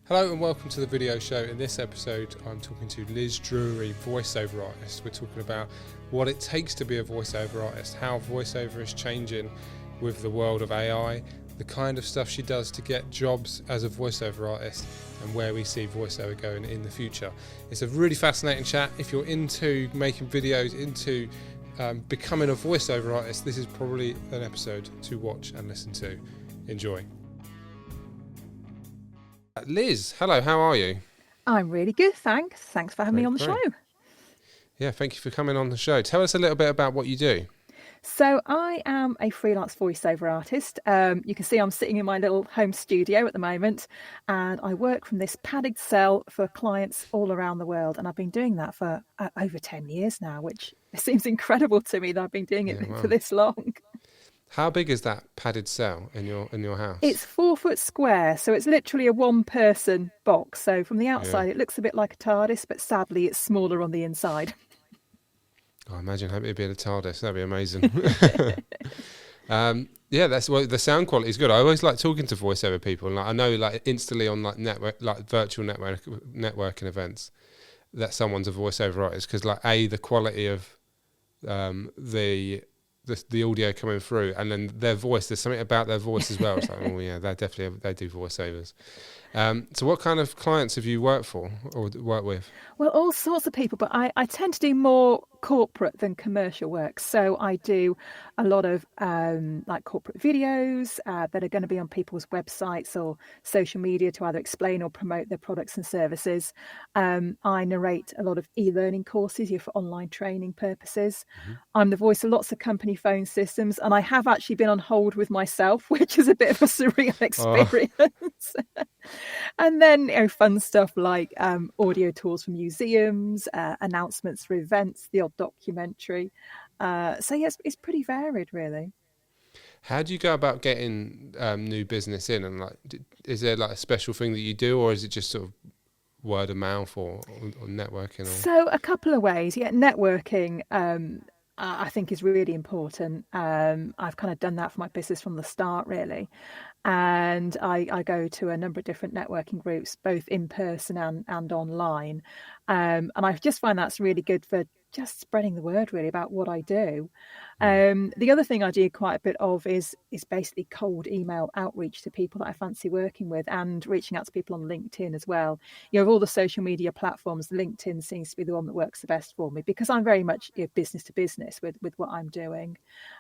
Hello and welcome to the video show. In this episode, I'm talking to Liz Drury, voiceover artist. We're talking about what it takes to be a voiceover artist, how voiceover is changing with the world of AI, the kind of stuff she does to get jobs as a voiceover artist, and where we see voiceover going in the future. It's a really fascinating chat. If you're into making videos, into becoming a voiceover artist, this is probably an episode to watch and listen to. Enjoy. Liz, hello, how are you? I'm really good, thanks. Thanks for having me on the show. Yeah, thank you for coming on the show. Tell us a little bit about what you do. So I am a freelance voiceover artist. You can see I'm sitting in my little home studio at the moment, and I work from this padded cell for clients all around the world. And I've been doing that for over 10 years now, which seems incredible to me that I've been doing it for this long. How big is that padded cell in your house? It's 4 foot square, so it's literally a one-person box. So from the outside, It looks a bit like a TARDIS, but sadly, it's smaller on the inside. I imagine it'd be a TARDIS. That'd be amazing. That's the sound quality is good. I always like talking to voiceover people, and I know instantly on virtual networking events that someone's a voiceover artist because the quality of the audio coming through, and then their voice. There's something about their voice as well. It's like, oh yeah, they do voiceovers. So what kind of clients have you worked for or worked with? Well, all sorts of people, but I tend to do more corporate than commercial work. So I do a lot of corporate videos that are going to be on people's websites or social media to either explain or promote their products and services. I narrate a lot of e-learning courses for online training purposes. Mm-hmm. I'm the voice of lots of company phone systems, and I have actually been on hold with myself, which is a bit of a surreal experience. And then fun stuff like audio tours from museums, announcements for events, the odd documentary. So yes, it's pretty varied, really. How do you go about getting new business in? And is there a special thing that you do, or is it just sort of word of mouth or networking? So a couple of ways. Yeah, networking. I think is really important. I've kind of done that for my business from the start, really. And I go to a number of different networking groups, both in person and online. And I just find that's really good for just spreading the word, really, about what I do. The other thing I do quite a bit of is basically cold email outreach to people that I fancy working with, and reaching out to people on LinkedIn as well. Of all the social media platforms, LinkedIn seems to be the one that works the best for me because I'm very much business to business with what I'm doing.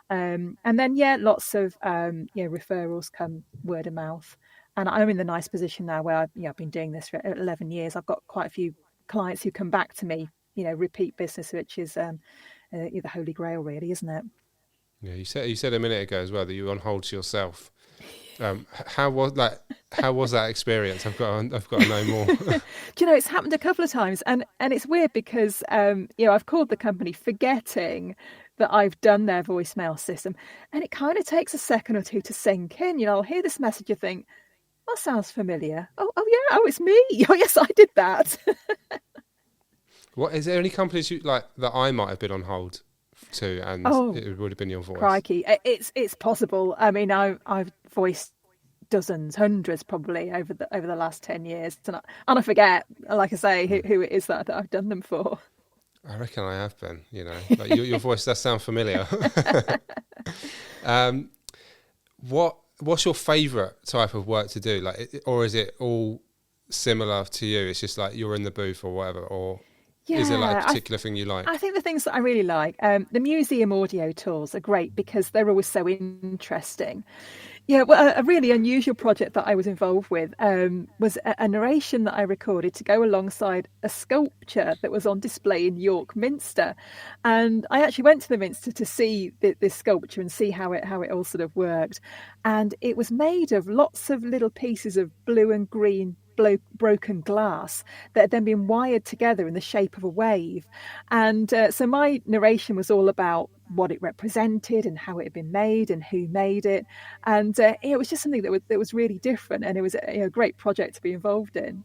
And then, lots of referrals come word of mouth. And I'm in the nice position now where I've been doing this for 11 years. I've got quite a few clients who come back to me, repeat business, which is the holy grail, really, isn't it? Yeah, you said a minute ago as well that you were on hold to yourself. How was that experience? I've got to know more. Do you know, it's happened a couple of times, and it's weird because I've called the company forgetting that I've done their voicemail system, and it kind of takes a second or two to sink in. I'll hear this message, you think, that sounds familiar. Oh yeah, it's me. Oh yes, I did that. What is there any companies that I might have been on hold to, and it would have been your voice? Crikey, it's possible. I mean, I've voiced dozens, hundreds probably over the last 10 years, and I forget, like I say, who it is that I've done them for. I reckon I have been. Your voice does sound familiar. What's your favourite type of work to do? Or is it all similar to you? It's just you're in the booth or whatever, or is there a particular thing you like? I think the things that I really like, the museum audio tours are great because they're always so interesting. Yeah, well, a really unusual project that I was involved with was a narration that I recorded to go alongside a sculpture that was on display in York Minster. And I actually went to the Minster to see this sculpture and see how it all sort of worked. And it was made of lots of little pieces of blue and green broken glass that had then been wired together in the shape of a wave. And so my narration was all about what it represented and how it had been made and who made it. And it was just something that was really different, and it was a great project to be involved in.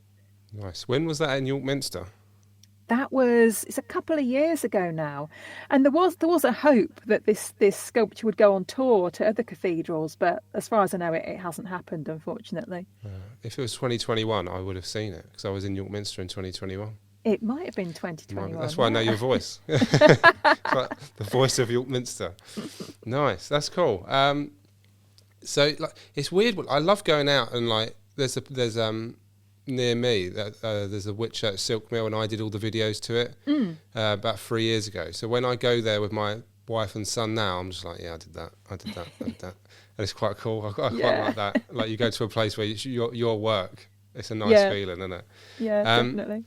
Nice. When was that in York Minster? it's a couple of years ago now, and there was a hope that this sculpture would go on tour to other cathedrals, but as far as I know, it hasn't happened, unfortunately. If it was 2021, I would have seen it because I was in York Minster in 2021. It might have been 2021. That's why I know your voice. It's like the voice of York Minster. Nice, that's cool. So like, it's weird. I love going out and like there's near me there's a Whitchurch silk mill, and I did all the videos to it about 3 years ago. So when I go there with my wife and son now, I'm just like, yeah, I did that, and it's quite cool. I quite like that. Like you go to a place where your work. It's a nice feeling, isn't it? Yeah, definitely.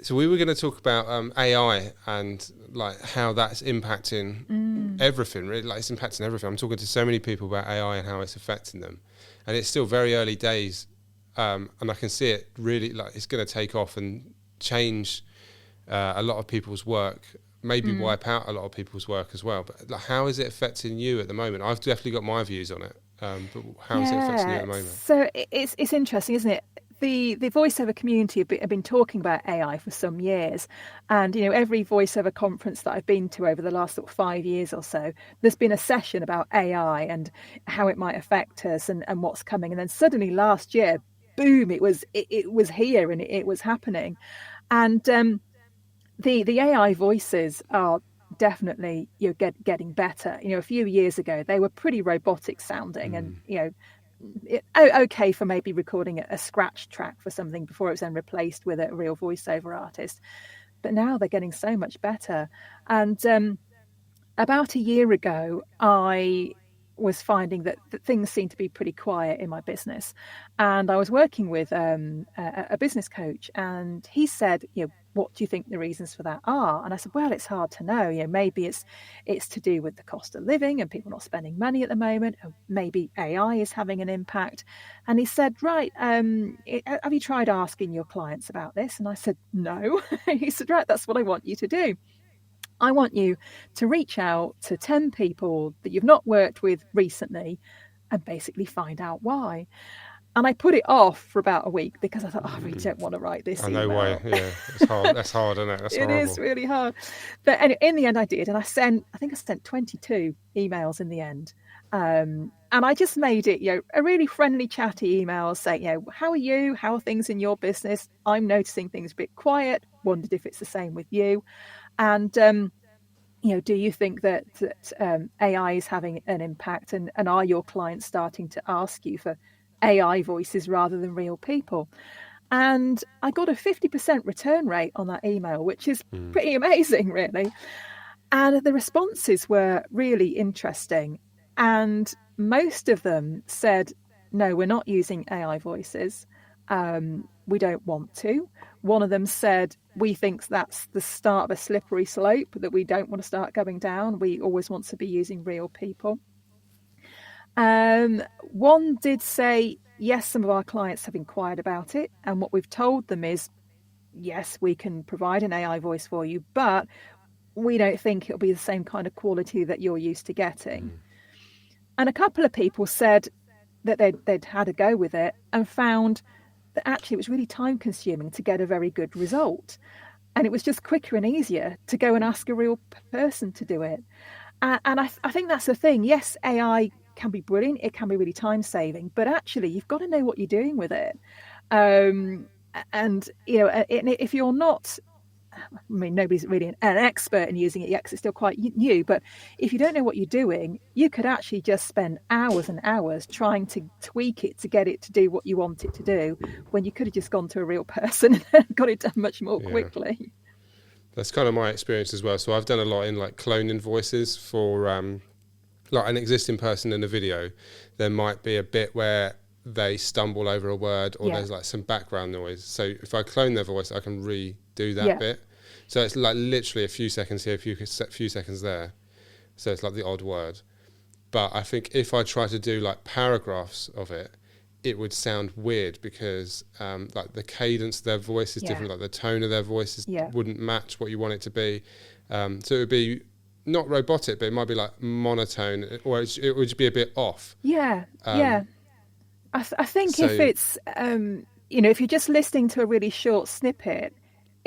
So we were going to talk about AI and like how that's impacting everything. Really, like it's impacting everything. I'm talking to so many people about AI and how it's affecting them, and it's still very early days. And I can see it really like it's going to take off and change a lot of people's work, maybe wipe out a lot of people's work as well. But like, how is it affecting you at the moment? I've definitely got my views on it, but how is it affecting you at the moment? So it's interesting, isn't it? The voiceover community have been talking about AI for some years, and every voiceover conference that I've been to over the last sort of 5 years or so, there's been a session about AI and how it might affect us and what's coming. And then suddenly last year, boom, it was here and it was happening. And the AI voices are definitely getting better. A few years ago they were pretty robotic sounding, and okay for maybe recording a scratch track for something before it was then replaced with a real voiceover artist. But now they're getting so much better. And about a year ago, I was finding that things seemed to be pretty quiet in my business, and I was working with a business coach, and he said, what do you think the reasons for that are? And I said, well, it's hard to know. Maybe it's to do with the cost of living and people not spending money at the moment, or maybe AI is having an impact. And he said, right, have you tried asking your clients about this? And I said, no. He said, right, that's what I want you to do. I want you to reach out to 10 people that you've not worked with recently and basically find out why. And I put it off for about a week because I thought, I really don't want to write this email. I know why. Yeah, it's hard. That's hard, isn't it? That's horrible. It is really hard. But in the end, I did. And I think I sent 22 emails in the end. And I just made it, a really friendly, chatty email saying, how are you? How are things in your business? I'm noticing things a bit quiet. Wondered if it's the same with you. And, do you think that AI is having an impact, and are your clients starting to ask you for AI voices rather than real people? And I got a 50% return rate on that email, which is pretty amazing, really. And the responses were really interesting. And most of them said, no, we're not using AI voices. We don't want to. One of them said, we think that's the start of a slippery slope that we don't want to start going down. We always want to be using real people. One did say, yes, some of our clients have inquired about it. And what we've told them is, yes, we can provide an AI voice for you, but we don't think it'll be the same kind of quality that you're used to getting. And a couple of people said that they'd had a go with it and found that actually it was really time consuming to get a very good result. And it was just quicker and easier to go and ask a real person to do it. And I think that's the thing. Yes, AI can be brilliant. It can be really time saving, but actually you've got to know what you're doing with it. And, if you're not, nobody's really an expert in using it yet because it's still quite new, but if you don't know what you're doing, you could actually just spend hours and hours trying to tweak it to get it to do what you want it to do, when you could have just gone to a real person and got it done much more quickly. That's kind of my experience as well. So I've done a lot in like cloning voices for like an existing person in a video. There might be a bit where they stumble over a word, or there's like some background noise. So if I clone their voice, I can redo that bit. So it's like literally a few seconds here, a few seconds there. So it's like the odd word. But I think if I try to do like paragraphs of it, it would sound weird because like the cadence of their voice is different, like the tone of their voice wouldn't match what you want it to be. So it would be not robotic, but it might be like monotone, or it would be a bit off. I think if it's, if you're just listening to a really short snippet,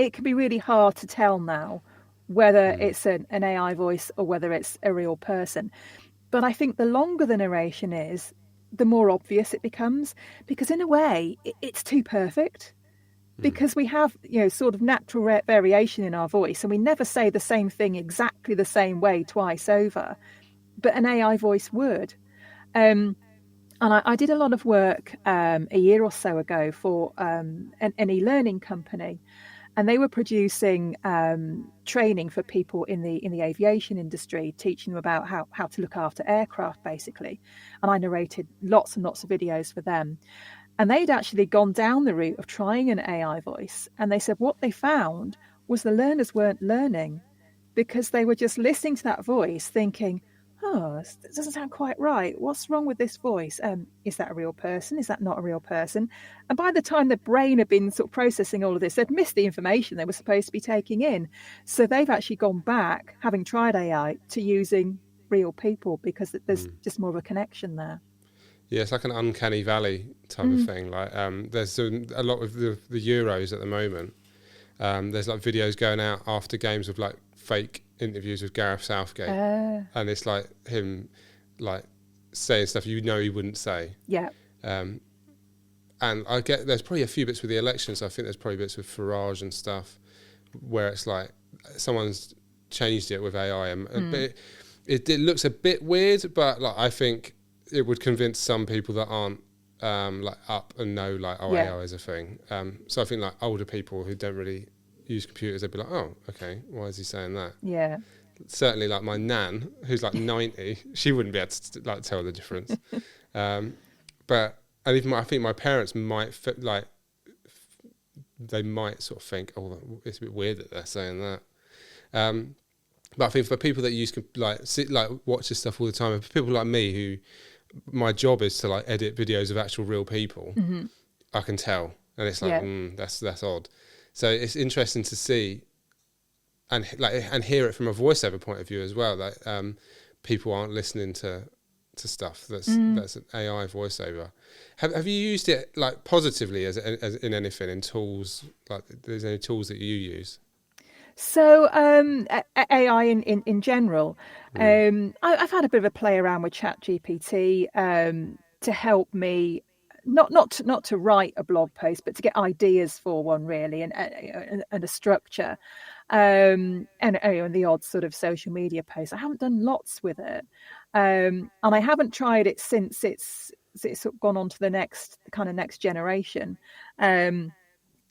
it can be really hard to tell now whether it's an AI voice or whether it's a real person. But I think the longer the narration is, the more obvious it becomes, because in a way it's too perfect, because we have, sort of natural variation in our voice, and we never say the same thing exactly the same way twice over, but an AI voice would. And I did a lot of work a year or so ago for an e-learning company, and they were producing training for people in the aviation industry, teaching them about how to look after aircraft, basically. And I narrated lots and lots of videos for them. And they'd actually gone down the route of trying an AI voice. And they said what they found was the learners weren't learning, because they were just listening to that voice thinking, oh, this doesn't sound quite right. What's wrong with this voice? Is that a real person? Is that not a real person? And by the time the brain had been sort of processing all of this, they'd missed the information they were supposed to be taking in. So they've actually gone back, having tried AI, to using real people, because there's just more of a connection there. Yeah, it's like an uncanny valley type of thing. Like there's a lot of the Euros at the moment. There's like videos going out after games of like fake interviews with Gareth Southgate, and it's like him like saying stuff he wouldn't say. Yeah. And I get there's probably a few bits with the elections. I think there's probably bits with Farage and stuff where it's like someone's changed it with AI, but it looks a bit weird. But like I think it would convince some people that aren't like up and know like AI is a thing. So I think like older people who don't really use computers, they'd be like, oh, okay, why is he saying that? Yeah. Certainly like my nan, who's like 90, she wouldn't be able to like tell the difference. But and even I think my parents might they might sort of think, oh, it's a bit weird that they're saying that. But I think for people that use watch this stuff all the time, and for people like me who my job is to like edit videos of actual real people, I can tell, and it's like that's odd. So it's interesting to see and hear it from a voiceover point of view as well. Like people aren't listening to stuff that's an AI voiceover. Have you used it like positively as in anything, in tools? Like, there's any tools that you use? So AI in general, I've had a bit of a play around with ChatGPT to help me not to write a blog post, but to get ideas for one, really, and a structure, and the odd sort of social media post. I haven't done lots with it, and I haven't tried it since it's sort of gone on to the next generation. And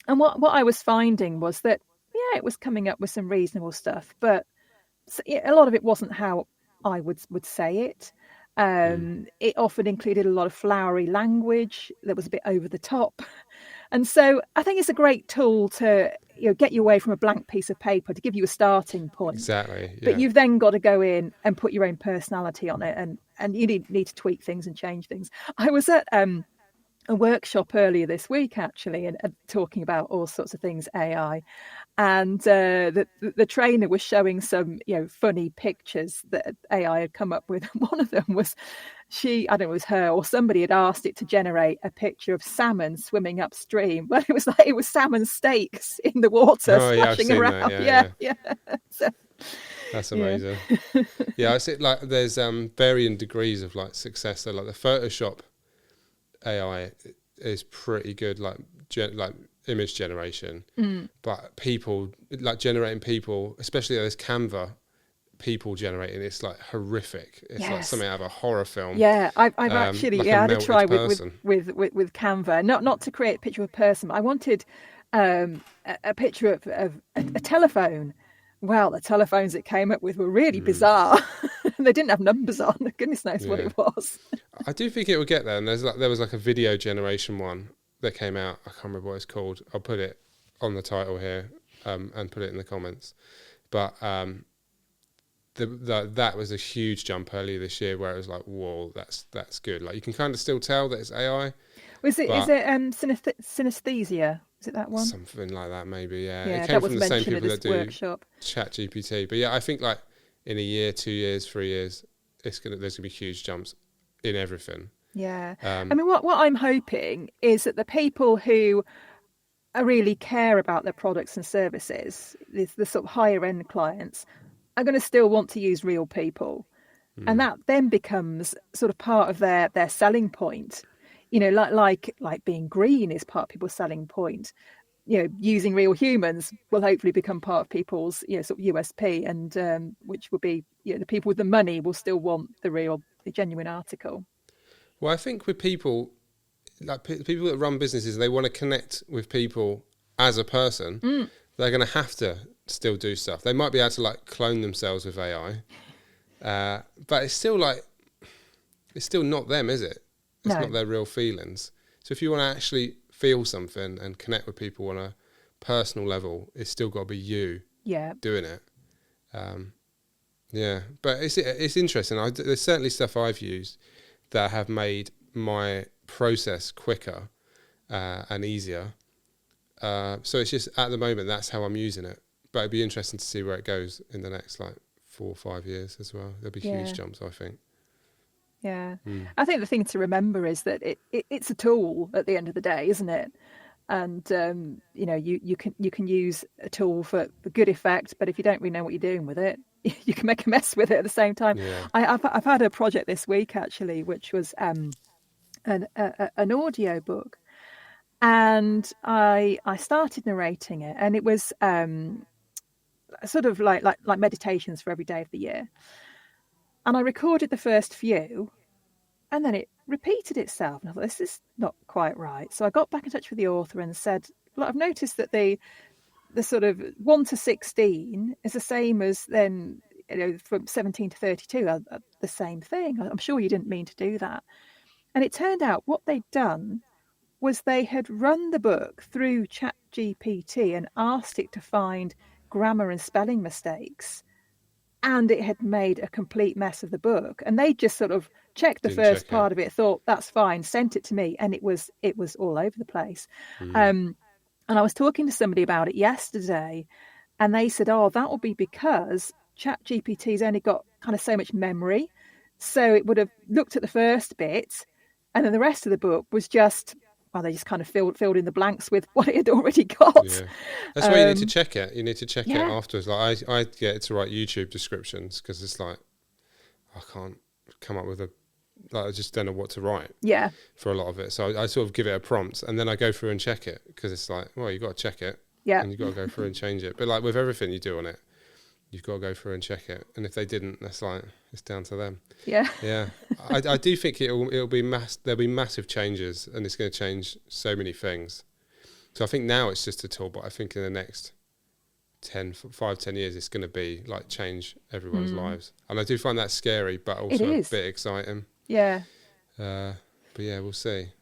what I was finding was that, yeah, it was coming up with some reasonable stuff, but a lot of it wasn't how I would say it. It often included a lot of flowery language that was a bit over the top. And so I think it's a great tool to get you away from a blank piece of paper, to give you a starting point. Exactly. Yeah. But you've then got to go in and put your own personality on it, and you need to tweak things and change things. I was at a workshop earlier this week, actually, and talking about all sorts of things AI, and the trainer was showing some funny pictures that AI had come up with. One of them was I don't know, it was her or somebody had asked it to generate a picture of salmon swimming upstream. Well, it was salmon steaks in the water splashing around. That. Yeah. So, that's amazing. Yeah, I see. Like, there's varying degrees of like success. So like the Photoshop AI is pretty good, like image generation, but people like generating people, especially there's Canva people generating, it's like horrific. It's like something out of a horror film. Yeah, I've actually like had a try with Canva, not to create a picture of a person, but I wanted a picture of a telephone. Well, the telephones it came up with were really bizarre. They didn't have numbers on. Goodness knows what it was. I do think it would get there. And there was like a video generation one that came out. I can't remember what it's called. I'll put it on the title here and put it in the comments. But that was a huge jump earlier this year, where it was like, whoa, that's good. Like, you can kind of still tell that it's AI. Is it synesthesia? Is it that one? Something like that, maybe. Yeah, it came from the same people that do workshop. ChatGPT. But yeah, I think like in a year, 2 years, 3 years, there's gonna be huge jumps in everything. Yeah. I mean, what I'm hoping is that the people who really care about their products and services, the sort of higher end clients, are going to still want to use real people. And that then becomes sort of part of their selling point. You know, like being green is part of people's selling point. You know, using real humans will hopefully become part of people's, you know, sort of USP, and which will be, you know, the people with the money will still want the genuine article. Well, I think with people, like people that run businesses, they want to connect with people as a person. They're going to have to still do stuff. They might be able to like clone themselves with AI, but it's still not them, is it? It's not their real feelings. So if you want to actually feel something and connect with people on a personal level, it's still got to be you doing it. Yeah, but it's interesting. There's certainly stuff I've used that have made my process quicker and easier. So it's just at the moment that's how I'm using it. But it'd be interesting to see where it goes in the next like 4 or 5 years as well. There'll be huge jumps, I think. Yeah, I think the thing to remember is that it's a tool at the end of the day, isn't it? And you know, you can use a tool for good effect, but if you don't really know what you're doing with it, you can make a mess with it at the same time. Yeah. I've had a project this week actually, which was an audio book, and I started narrating it, and it was sort of like meditations for every day of the year. And I recorded the first few, and then it repeated itself. And I thought, this is not quite right. So I got back in touch with the author and said, well, I've noticed that the sort of 1 to 16 is the same as then, you know, from 17 to 32, are the same thing. I'm sure you didn't mean to do that. And it turned out what they'd done was they had run the book through ChatGPT and asked it to find grammar and spelling mistakes. And it had made a complete mess of the book. And they just sort of checked the first part of it, thought that's fine, sent it to me, and it was all over the place. And I was talking to somebody about it yesterday, and they said, oh, that will be because ChatGPT's only got kind of so much memory. So it would have looked at the first bit, and then the rest of the book was just, well, they just kind of filled in the blanks with what it had already got. Yeah. That's why you need to check it. You need to check it afterwards. Like I get it to write YouTube descriptions because it's like I can't come up with I just don't know what to write. Yeah. For a lot of it, so I sort of give it a prompt and then I go through and check it because it's like, well, you got to check it. Yeah. And you got to go through and change it. But like with everything you do on it, you've got to go through and check it. And if they didn't, that's like it's down to them. Yeah. Yeah. I do think it'll be there'll be massive changes, and it's going to change so many things. So I think now it's just a tool, but I think in the next 5-10 years, it's going to be like change everyone's lives. And I do find that scary, but also a bit exciting. Yeah. But yeah, we'll see.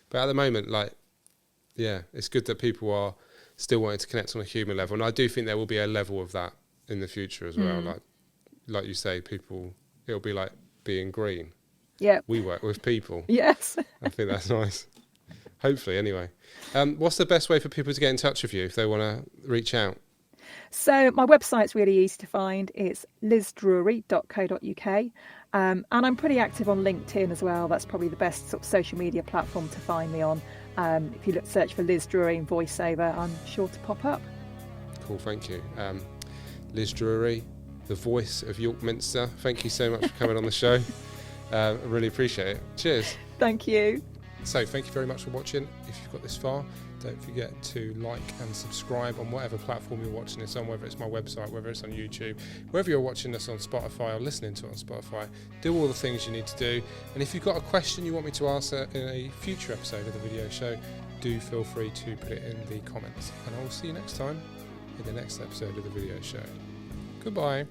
But at the moment, like, yeah, it's good that people are still wanting to connect on a human level. And I do think there will be a level of that in the future as well. Like you say, it'll be like being green. Yeah. We work with people. Yes. I think that's nice. Hopefully, anyway. What's the best way for people to get in touch with you if they want to reach out? So my website's really easy to find. It's lizdrury.co.uk. And I'm pretty active on LinkedIn as well. That's probably the best sort of social media platform to find me on. If you search for Liz Drury and Voiceover, I'm sure to pop up. Cool, thank you. Liz Drury, the voice of York Minster. Thank you so much for coming on the show. I really appreciate it. Cheers. Thank you. So thank you very much for watching. If you've got this far, don't forget to like and subscribe on whatever platform you're watching this on, whether it's my website, whether it's on YouTube, wherever you're watching this on Spotify or listening to it on Spotify. Do all the things you need to do. And if you've got a question you want me to answer in a future episode of the video show, do feel free to put it in the comments. And I will see you next time in the next episode of the video show. Goodbye.